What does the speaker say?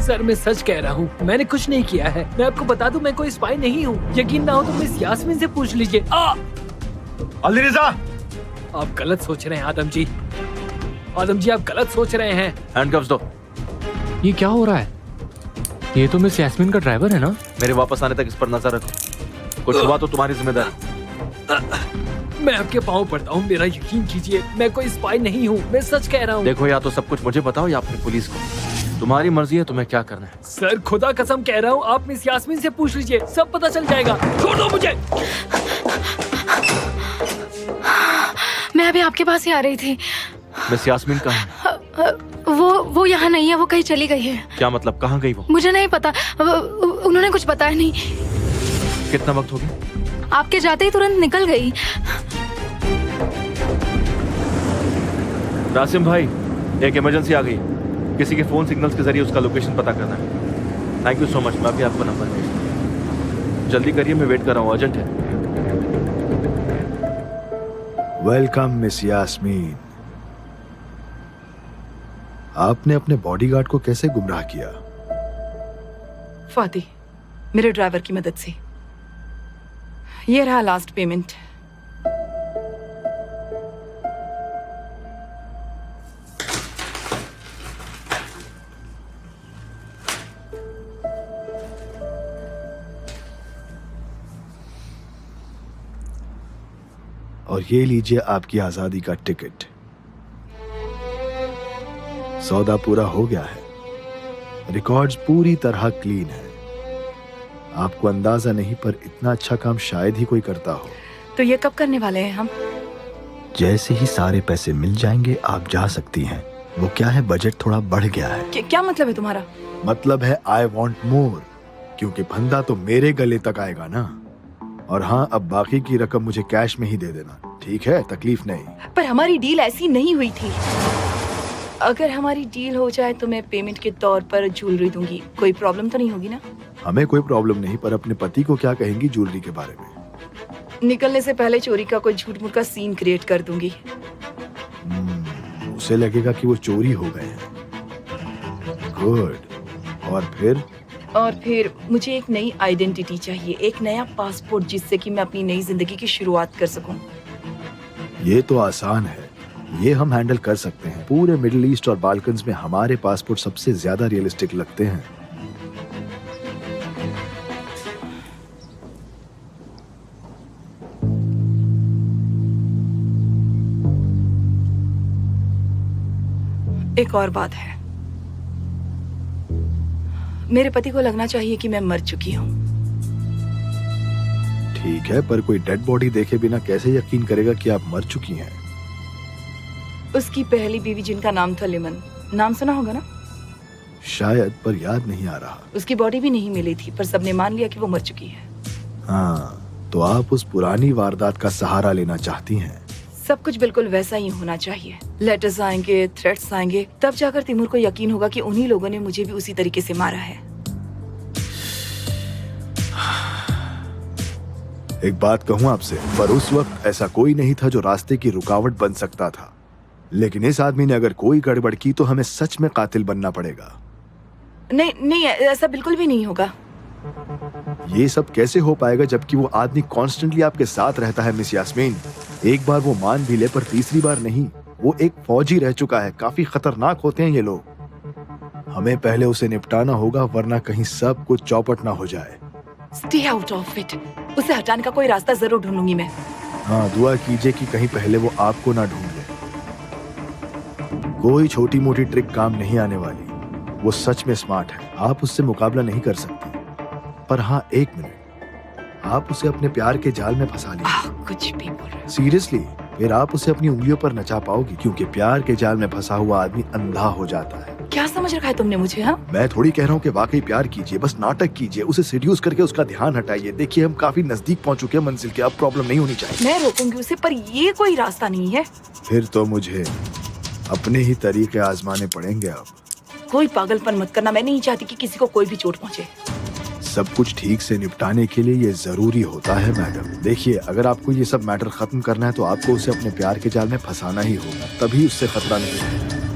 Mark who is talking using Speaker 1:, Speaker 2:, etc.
Speaker 1: Sir मैं सच कह रहा हूँ, मैंने कुछ नहीं किया है। मैं आपको बता दूं, मैं कोई स्पाई नहीं हूँ। यकीन ना हो तो मिस यास्मीन से पूछ लीजिए।
Speaker 2: अली रिजा,
Speaker 1: आप गलत सोच रहे हैं आदम जी। आदम जी आप गलत सोच रहे हैं।
Speaker 2: हैंडकफ्स दो।
Speaker 3: ये क्या हो रहा है? ये तो मिस यास्मीन का ड्राइवर है ना?
Speaker 2: मेरे वापस आने तक इस पर नजर रखो। कुछ हुआ तो तुम्हारी जिम्मेदारी।
Speaker 1: मैं आपके पाँव पड़ता हूँ, मेरा यकीन कीजिए, मैं कोई स्पाई नहीं हूँ, मैं सच कह रहा हूँ।
Speaker 2: देखो, या तो सब कुछ मुझे बताओ या अपनी पुलिस को। तुम्हारी मर्जी है तुम्हें क्या करना है।
Speaker 1: सर खुदा कसम कह रहा हूँ, आप मिस यास्मीन से पूछ लीजिए, सब पता चल जाएगा। छोड़ दो मुझे।
Speaker 4: मैं अभी आपके पास ही आ रही थी।
Speaker 2: मिस यास्मीन कहाँ है?
Speaker 4: वो यहाँ नहीं है, वो कहीं चली गई है।
Speaker 2: क्या मतलब, कहाँ गई वो?
Speaker 4: मुझे नहीं पता, उन्होंने कुछ बताया नहीं।
Speaker 2: कितना वक्त हो गया?
Speaker 4: आपके जाते ही तुरंत निकल गई।
Speaker 2: रासिम भाई, एक इमरजेंसी आ गई। किसी के फोन सिग्नल्स के जरिए उसका लोकेशन पता करना है। Thank you so much. मैं अभी आपको नंबर भेजता हूँ। जल्दी करिए, मैं वेट कर रहा हूँ, अर्जेंट है।
Speaker 5: Welcome miss Yasmin. आपने अपने बॉडीगार्ड को कैसे गुमराह किया?
Speaker 6: फाती, मेरे ड्राइवर की मदद से। ये रहा लास्ट पेमेंट।
Speaker 5: और ये लीजिए आपकी आजादी का टिकट। सौदा पूरा हो गया है। रिकॉर्ड्स पूरी तरह क्लीन है। आपको अंदाजा नहीं, पर इतना अच्छा काम शायद ही कोई करता हो।
Speaker 6: तो ये कब करने वाले हैं हम?
Speaker 5: जैसे ही सारे पैसे मिल जाएंगे आप जा सकती हैं। वो क्या है, बजट थोड़ा बढ़ गया है।
Speaker 6: क्या मतलब है तुम्हारा?
Speaker 5: मतलब है आई वॉन्ट मोर, क्योंकि फंदा तो मेरे गले तक आएगा ना। और हाँ, अब बाकी की रकम मुझे कैश में ही दे देना, ठीक है? तकलीफ नहीं।
Speaker 6: पर हमारी डील ऐसी नहीं हुई थी। अगर हमारी डील हो जाए तो मैं पेमेंट के तौर पर ज्वेलरी दूंगी। कोई प्रॉब्लम तो नहीं होगी ना?
Speaker 5: हमें कोई प्रॉब्लम नहीं, पर अपने पति को क्या कहेंगी ज्वेलरी के बारे में?
Speaker 6: निकलने से पहले चोरी का कोई झूठ मूठ का सीन क्रिएट कर दूंगी।
Speaker 5: उसे लगेगा कि वो चोरी हो गए हैं। गुड। और फिर
Speaker 6: मुझे एक नई आइडेंटिटी चाहिए, एक नया पासपोर्ट, जिससे कि मैं अपनी नई जिंदगी की शुरुआत कर सकूं।
Speaker 5: ये तो आसान है, ये हम हैंडल कर सकते हैं। पूरे मिडिल ईस्ट और बाल्कन्स में हमारे पासपोर्ट सबसे ज्यादा रियलिस्टिक लगते हैं।
Speaker 6: एक और बात है, मेरे पति को लगना चाहिए कि मैं मर चुकी हूँ।
Speaker 5: ठीक है, पर कोई डेड बॉडी देखे बिना कैसे यकीन करेगा कि आप मर चुकी हैं?
Speaker 6: उसकी पहली बीवी, जिनका नाम था लिमन, नाम सुना होगा ना?
Speaker 5: शायद, पर याद नहीं आ रहा।
Speaker 6: उसकी बॉडी भी नहीं मिली थी, पर सबने मान लिया कि वो मर चुकी है।
Speaker 5: हाँ, तो आप उस पुरानी वारदात का सहारा लेना चाहती हैं?
Speaker 6: सब कुछ बिल्कुल वैसा ही होना चाहिए। लेटर्स आएंगे, थ्रेट्स आएंगे, तब जाकर तिमूर को यकीन होगा कि उन्हीं लोगों ने मुझे भी उसी तरीके से मारा है।
Speaker 5: एक बात कहूँ आपसे, पर उस वक्त ऐसा कोई नहीं था जो रास्ते की रुकावट बन सकता था। लेकिन इस आदमी ने अगर कोई गड़बड़ की तो हमें सच में कातिल बनना पड़ेगा।
Speaker 6: नहीं, ऐसा बिल्कुल भी नहीं होगा।
Speaker 5: ये सब कैसे हो पाएगा जबकि वो आदमी कॉन्स्टेंटली आपके साथ रहता है मिस यास्मीन? एक बार वो मान भी ले, पर तीसरी बार नहीं। वो एक फौजी रह चुका है। काफी खतरनाक होते हैं ये लोग। हमें पहले उसे निपटाना होगा, वरना कहीं सब कुछ चौपट ना हो जाए।
Speaker 6: Stay out of it. उसे हटाने का कोई रास्ता जरूर ढूंढूंगी मैं।
Speaker 5: हाँ, दुआ कीजिए कि कहीं पहले वो आपको ना ढूंढ ले। कोई छोटी मोटी ट्रिक काम नहीं आने वाली। वो सच में स्मार्ट है, आप उससे मुकाबला नहीं कर सकती। पर हाँ, एक मिनट, आप उसे अपने प्यार के जाल में फंसा लीजिए।
Speaker 6: कुछ भी बोल रहे हो।
Speaker 5: सीरियसली, फिर आप उसे अपनी उंगलियों पर नचा पाओगी, क्योंकि प्यार के जाल में फंसा हुआ आदमी अंधा हो जाता है।
Speaker 6: क्या समझ रखा है तुमने मुझे? हाँ,
Speaker 5: मैं थोड़ी कह रहा हूँ कि वाकई प्यार कीजिए, बस नाटक कीजिए, उसे सीड्यूस करके उसका ध्यान हटाइए। देखिए, हम काफी नजदीक पहुँच चुके हैं मंजिल के, अब प्रॉब्लम नहीं होनी चाहिए।
Speaker 6: मैं रोकूंगी उसे, पर ये कोई रास्ता नहीं है।
Speaker 5: फिर तो मुझे अपने ही तरीके आजमाने पड़ेंगे। अब
Speaker 6: कोई पागलपन मत करना, मैं नहीं चाहती कि किसी को कोई भी चोट पहुंचे।
Speaker 5: सब कुछ ठीक से निपटाने के लिए ये जरूरी होता है मैडम। देखिए, अगर आपको ये सब मैटर खत्म करना है तो आपको उसे अपने प्यार के जाल में फंसाना ही होगा, तभी उससे खतरा नहीं है।